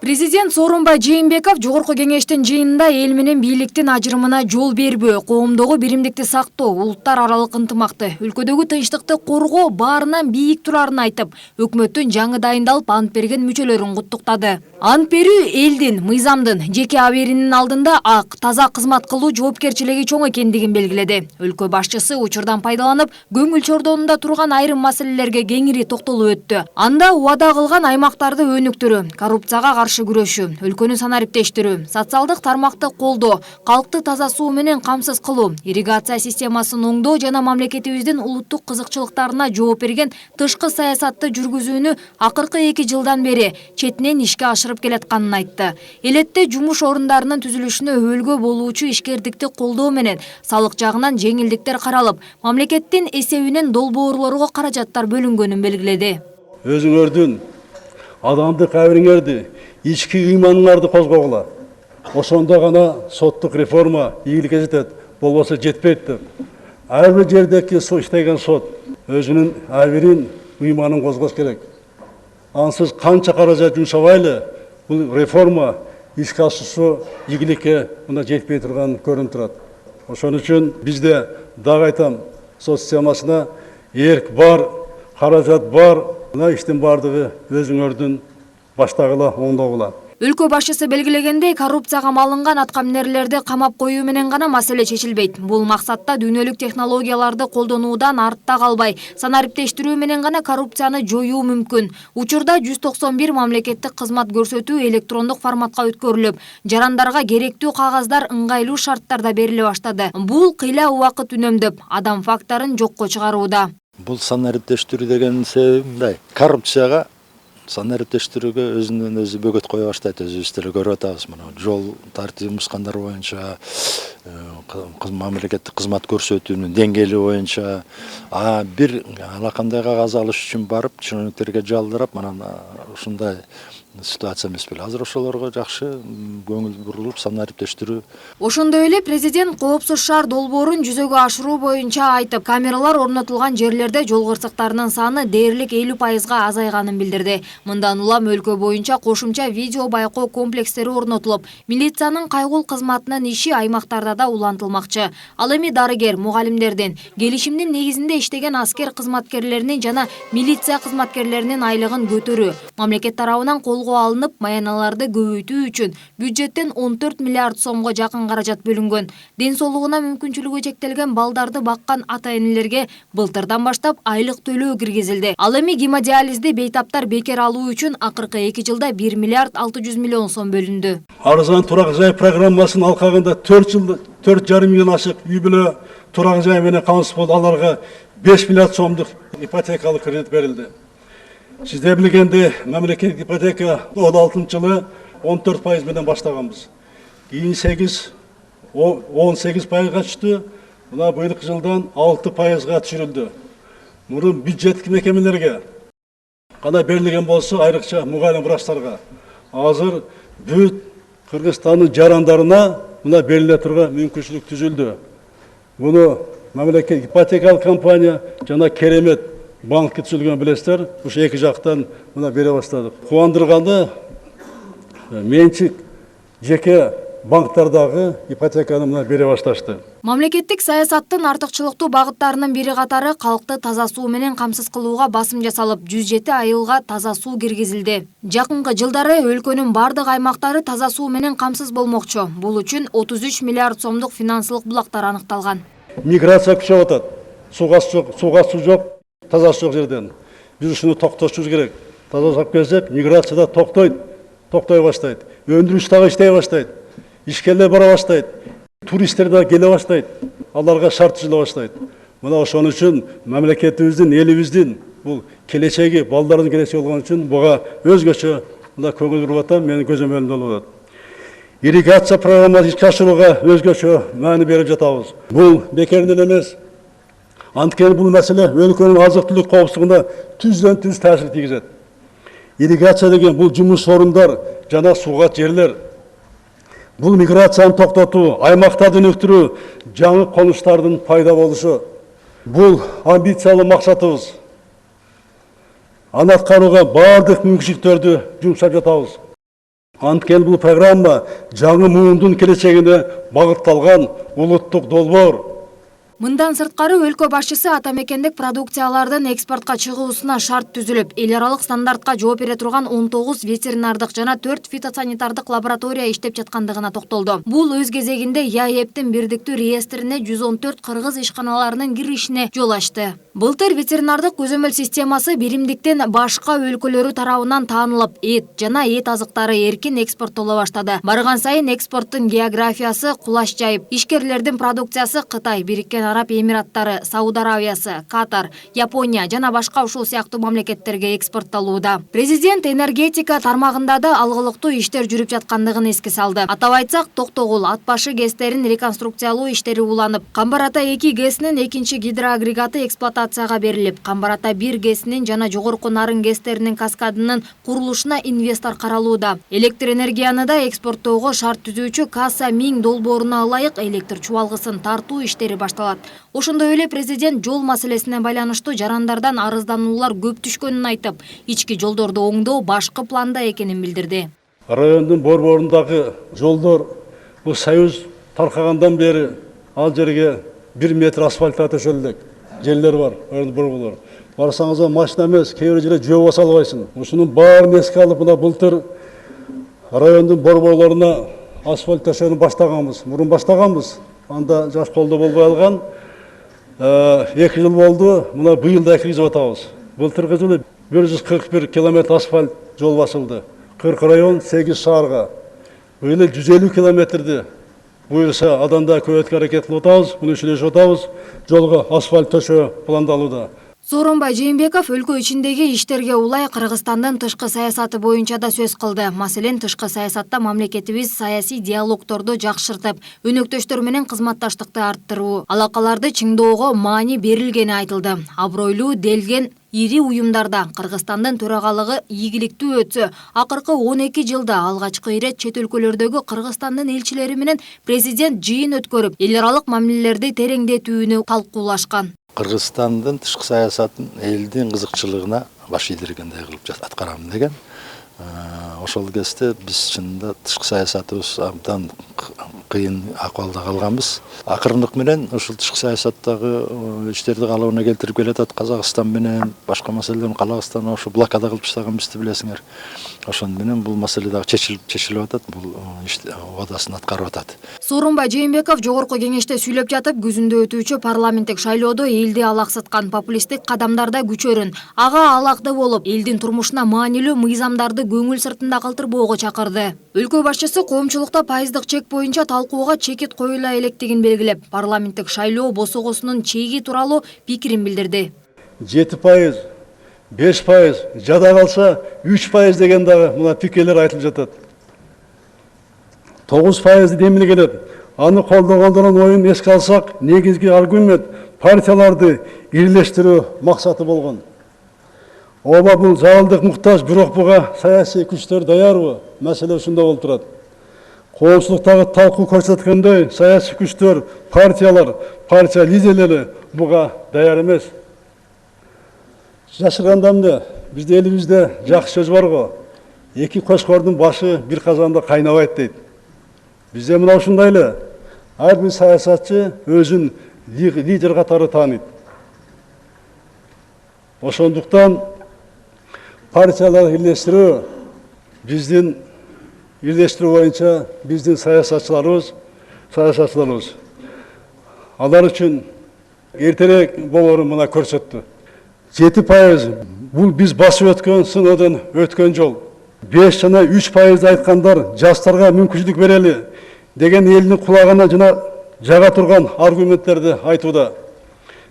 Президент Сооронбай Жээнбеков жогорку кеңештин жыйынында эл менен бийликтин ажырымына жол бербөө, коомдогу биримдикти сактоо, улуттар аралык ынтымакты, өлкөдөгү тынчтыкты коргоо баарынан бийик турарын айтып, өкмөттүн жаңы дайындалып ант берген мүчөлөрүн куттуктады. Ант берүү элдин, мыйзамдын, жеке абийиринин алдында ак, таза кызмат кылуу жоопкерчилиги чоң экендигин белгиледи. Өлкө башчысы учурдан пайдаланып, көңүл чордонунда турган айрым маселелерге кеңири токтолуп өттү. Анда убада кылган аймактарды өнүктүрүү, коррупцияга каршы күрөшүү, өлкөнү санариптештирүү, социалдык тармакты колдоо, калкты таза суу менен камсыз кылуу, ирригация системасын оңдоо жана мамлекетибиздин улуттук кызыкчылыктарына жооп берген тышкы саясатты жүргүзүүнү акыркы 2 жылдан бери четинен ишке ашырып келатканын айтты. Элетте жумуш орундарынын түзүлүшүнө өбөлгө болуучу ишкердикти колдоо менен салык жагынан жеңилдиктер каралып, мамлекеттин эсебинен долбоорлорго каражаттар бөлүнгөнүн белгиледи. Өзүңөрдүн адамдык абириңерди, ички ыйманыңарды козгогула. Ошондо гана соттук реформа ийгиликке жетет, болбосо жетпейт деп. Ар бир жердеги иштеген сот өзүнүн абирин, ыйманын козгош керек. Ансыз канча каражат жумшабайлы, бул реформа ишке ашуусу ийгиликке мына жетпей турган көрүнүп турат. Ошон үчүн бизде дагы айтам, сот системасына эрк бар, каражат бар, мына иштин бардыгы өзүңөрдүн баштагыла, оңдогула. Өлкө башчысы белгилегендей, коррупцияга малынган аткаминерлерди камап коюу менен гана маселе чечилбейт. Бул максатта дүйнөлүк технологияларды колдонуудан артта калбай, санариптештирүү менен гана коррупцияны жоюу мүмкүн. Учурда 191 мамлекеттик кызмат көрсөтүү электрондук форматка өткөрүлүп, жарандарга керектүү кагаздар ыңгайлуу шарттарда бериле баштады. Бул кыйла убакыт үнөмдөп, адам фактарын жокко чыгарууда. Бул санариптештирүү деген себеби мындай, коррупцияга санариптештирүүгө өзүнөн өзү бөгөт кое баштайт, өзүбүз деле көрүп атабыз. Мына жол тартибин бускандар боюнча, мамлекеттик кызмат көрсөтүүнүн деңгээли боюнча, бир алакандай кагаз алыш үчүн барып, чиновниктерге жалдырап, мына ушундай ситуация эмес беле. Азыр ошолорго жакшы көңүл бурулуп санариптештирүү. Ошондой эле президент коопсуз шаар долбоорун жүзөгө ашыруу боюнча айтып, камералар орнотулган жерлерде жол кырсыктарынын саны дээрлик 50%-га азайганын билдирди. Мындан улам өлкө боюнча кошумча видео байкоо комплекстери орнотулуп, милициянын кайгыл кызматынын иши аймактарда да улантылмакчы. Ал эми дарыгер, мугалимдердин, келишимдин негизинде иштеген аскер кызматкерлеринин жана милиция кызматкерлеринин айлыгын көтөрүү, мамлекет тарабынан колго алынып, маяналарды көбөйтүү үчүн бюджеттен 14 миллиард сомго жакын каражат бөлүнгөн. Ден соолугуна мүмкүнчүлүгү чектелген балдарды баккан ата-энелерге былтырдан баштап айлык төлөө киргизилди. Ал эми гемодиализди бейтаптар бекер алуу үчүн акыркы 2 жылда 1 миллиард 600 миллион сом бөлүндү. Арзан турак жай программасынын алкагында 4,5 миллион ашык үй-бүлө турак жай менен камсыз болду. Аларга 5 миллиард сомдук ипотекалык кредит берилди. Сизде билгендей, мамлекеттик ипотека 16-жылы 14% менен баштаганбыз. Кийин 18%га түштү. Мына быйылкы жылдан 6%га түшүрүлдү. Мурун бюджеттик мекемелерге гана берилген болсо, айрыкча мугалим врачтарга. Азыр бүт Кыргызстандын жарандарына мына бериле турган мүмкүнчүлүк түзүлдү. Буну мамлекеттик ипотекалык компания жана Керемет банкке түзүлгөн билесиздер. Ушу эки жактан мына бере баштадык. Кубандырганы менчик жеке банктардагы ипотеканы мына бере башташты. Мамлекеттик саясаттын артыкчылыктуу багыттарынын бири катары калкты таза суу менен камсыз кылууга басым жасалып, 107 айылга таза суу киргизилди. Жакынкы жылдары өлкөнүн бардык аймактары таза суу менен камсыз болмокчу. Бул үчүн 33 миллиард сомдук финансылык булактар аныкталган. Миграция күчөп атат. Сууга суу жок, таза суу жок жерден. Биз ушуну токтотушубуз керек. Таза суу келсек, миграция да токтой баштайт. Өндүрүш дагы иштей баштайт. Ишкерлер бара баштайт. Туристтер да келе баштайт. Аларга шарт түзүлө баштайт. Мына ошон үчүн мамлекетибиздин, элибиздин бул келечеги, балдардын келечеги болгон үчүн буга өзгөчө мына көңүл буруп атам, менин көзөмөлүмдө болуп атат. Ирригация программасын ишке ашырууга өзгөчө маани берип жатабыз. Бул бекерден эмес. Анткени бул маселе өлкөнүн азык-түлүк коопсуздугуна түздөн түз таасир тийгизет. Ирригация деген бул жумуш орундар жана сууга жерлер. Бул миграцияны токтотуу, аймактарды өнүктүрүү, жаңы конуштардын пайда болушу. Бул амбициялуу максатыбыз. Аны аткарууга бардык мүмкүнчүлүктөрдү жумшап жатабыз. Анткени бул программа жаңы муундун келечегине багытталган улуттук долбоор. Мындан сырткары өлкө башчысы атамекендик продукциялардын экспортко чыгуусуна шарт түзүлүп, эл аралык стандартка жооп бере турган 19 ветеринардык жана 4 фитосанитардык лаборатория иштеп жаткандыгына токтолду. Бул өз кезегинде ЯЭПтин бирдиктүү реестрине 114 кыргыз ишканаларынын киришине жол ачты. Былтыр ветеринардык көзөмөл системасы биримдиктин башка өлкөлөрү тарабынан таанылып, эт жана эт азыктары эркин экспорттоло баштады. Барган сайын экспорттун географиясы кулаш жайып, ишкерлердин продукциясы Кытай, Бириккен Араб Эмираттары, Сауд Аравиясы, Катар, Япония жана башка ушул сыяктуу мамлекеттерге экспорттолууда. Президент энергетика тармагында да алгылыктуу иштер жүрүп жаткандыгын эске салды. Атап айтсак, Токтогул ат башы ГЭСтерин реконструкциялоо иштери уланып, Камбар-Ата 2 ГЭСинин экинчи гидроагрегаты эксплуатацияга берилип, Камбар-Ата 1 ГЭСинин жана жогорку нарын ГЭСтеринин каскадынын курулушуна инвестор каралууда. Электр энергияны да экспорттоого шарт түзүүчү Касса 1000 долбооруна ылайык электр чубалгысын тартуу иштери башталат. Ошондой эле президент жол маселесине байланыштуу жарандардан арыздануулар көп түшкөнүн айтып, ички жолдорду оңдоо башкы планда экенин билдирди. Райондун борборундагы жолдор бул Союз таркагандан бери ал жерге 1 метр асфальт төшөлдүк. Жерлер бар, райондун борборлор. Барсаңыз машина эмес, кээ бир жерде жөө баса албайсың. Ушунун баарын эске алып, мына былтыр райондун борборлоруна асфальт төшөөнү баштаганбыз. Мурун баштаганбыз. Анда жаш колдо болбой алган. 2 жыл болду. Мына быйыл да киргизип атабыз. Былтыркы жылы 141 километр асфальт жол басылды. 40 район, 8 шаарга. Быйыл 150 километрди буюрса аданда көбөйткө аракет кылып атабыз. Муну сүйлөшүп атабыз. Жолго асфальт төшөө пландалууда. Сооронбай Жээнбеков өлкө ичиндеги иштерге улай Кыргызстандын тышкы саясаты боюнча да сөз кылды. Маселен, тышкы саясатта мамлекетибиз саясий диалогторду жакшыртып, өнөктөштөр менен кызматташтыкты арттыруу, алакаларды чыңдоого маани берилгени айтылды. Абройлуу делген ири уюмдарда Кыргызстандын төрагалыгы ийгиликтүү өтсө, акыркы 12 жылда алгачкы ирет чет өлкөлөрдөгү Кыргызстандын элчилери менен президент жыйын өткөрүп, эл аралык мамилелерди тереңдетүүнү талкуулашкан. Кыргызстандын тышкы саясатын элдин кызыкчылыгына баш ийдиргендей кылып аткарам деген. Ошол кезде биз чынында тышкы саясатыбыз абдан кыйын акыбалда калганбыз. Акырындык менен ушул тышкы саясаттагы иштерди калыбына келтирип келатат. Казакстан менен башка маселелерин Кыргызстан ошо блокада кылып таштаганбызды билесиңер. Ошон менен бул маселе дагы чечилип атат, бул убадасын аткарып атат. Сооронбай Жээнбеков жогорку кеңеште сүйлөп жатып, күзүндө өтүүчү парламенттик шайлоодо элди алаксыткан популисттик кадамдарда күчөрүн, ага алакты болуп, элдин турмушуна маанилүү мыйзамдарды көңүл сыртында калтырбоого чакырды. Өлкө башчысы коомчулукта пайыздык чек боюнча талкууга чекит коюла электигин белгилеп, парламенттик шайлоо босогосунун чеги тууралуу пикирин билдирди. 7%, 5%, жада калса 3% деген дагы мына пикирлер айтылып жатат. 9% демини келет. Аны колдогондордун оюн эске алсак, негизги аргумент партияларды ирлештирүү максаты болгон. Оба бул жалдык муктаж, бирок буга саясий күчтөр даярбы? Маселе ушунда болуп турат. Коомчулуктагы талкуу көрсөткөндөй, саясий күчтөр, партиялар, партия лидерлери буга даяр эмес. Жашырганда эмне? Бизде элибизде жакшы сөз бар го. Эки кошкордун башы бир казанда кайнабайт дейт. Бизде мына ушундай эле. Ар бир саясатчы өзүн лидер катары тааныйт. Ошондуктан партиялар ирлештирүү биздин ирлештирүү боюнча биздин саясатчыларыбыз алар үчүн эртерээк болоорун мына көрсөттү. 7% бул биз басып өткөн сыноодон өткөн жол. 5 жана 3% айткандар жаштарга мүмкүнчүлүк берели деген элдин кулагына жага турган аргументтерди айтууда.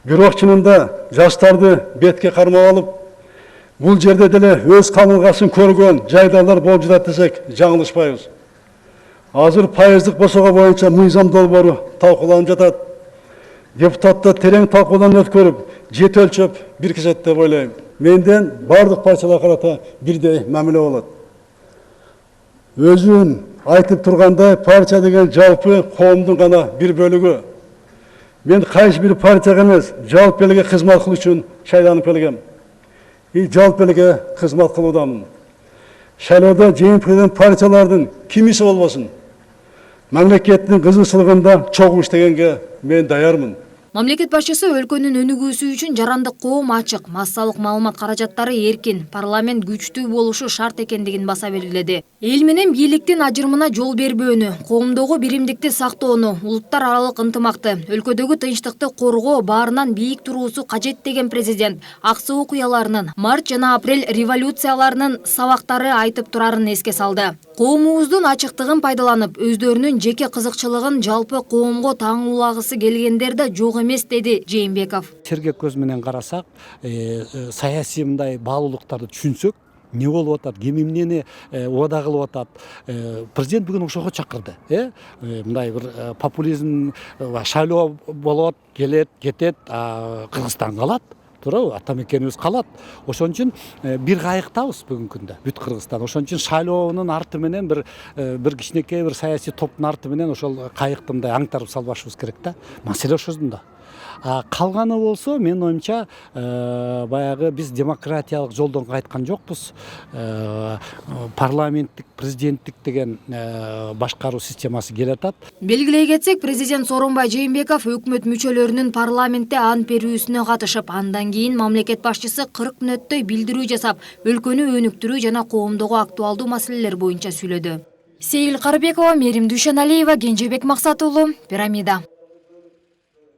Бирок чынында жаштарды бетке кармап алып, бул жерде деле өз камылгасын көргөн жайдарлар болуп жатат десек жаңылышпайбыз. Азыр пайыздык босого боюнча мыйзам долбоору талкууланып жатат. Депутаттар терең талкуудан өткөрүп, жет өлчөп биркизет деп ойлойм. Менден бардык партияларга карата бирдей мамиле болот. Өзүн айтып тургандай, партия деген жалпы коомдун гана бир бөлүгү. Мен кайсы бир партияга эмес, жалпы элге кызмат кылуу үчүн шайланып келгем. Жалпы элге кызмат кылуудамын. шайлоодо жеңип партиялардын кимиси болбосун. Мамлекеттин кызыкчылыгында чогуу иштегенге мен даярмын. Мамлекет башчысы өлкөнүн өнүгүүсү үчүн жарандык коом ачык, массалык маалымат каражаттары эркин, парламент күчтүү болушу шарт экендигин баса белгиледи. Эл менен бийликтин ажырымына жол бербөөнү, коомдогу биримдикти сактоону, улуттар аралык ынтымакты, өлкөдөгү тынчтыкты коргоо баарынан бийик туруусу кажет деген президент ак суу окуяларынын, март жана апрель революцияларынын сабактары айтып турарын эске салды. Коомубуздун ачыктыгын пайдаланып, өздөрүнүн жеке кызыкчылыгын жалпы коомго таңуулагысы келгендер да жок эмес, деди Жээнбеков. Сергек көз менен карасак, саясий мындай баалуулуктарды түшүнсөк, не болуп атат, ким эмнени убада кылып атат. Президент бүгүн ошого чакырды. Мындай бир популизм, шайлоо болот, келет, кетет, Кыргызстан калат. Туурабы, ата мекенибиз калат. Ошон үчүн бир кайыктабыз бүгүнкү күндө бүт Кыргызстан. Ошон үчүн шайлоонун арты менен бир кичинекей бир саясий топтун арты менен ошол кайыкты мындай аңтарып салбашыбыз керек да. Маселе ошондо. Калганы болсо, менин оюмча, баягы биз демократиялык жолдон кайткан жокпуз. Парламенттик, президенттик деген башкаруу системасы келатат. Белгилей кетсек, президент Сооронбай Жээнбеков өкмөт мүчөлөрүнүн парламентте ант берүүсүнө катышып, андан кийин мамлекет башчысы 40 мүнөттөй билдирүү жасап, өлкөнү өнүктүрүү жана коомдогу актуалдуу маселелер боюнча сүйлөдү. Сейил Карыбекова, Мерим Дүйшеналиева, Кенжебек Максат уулу, Пирамида.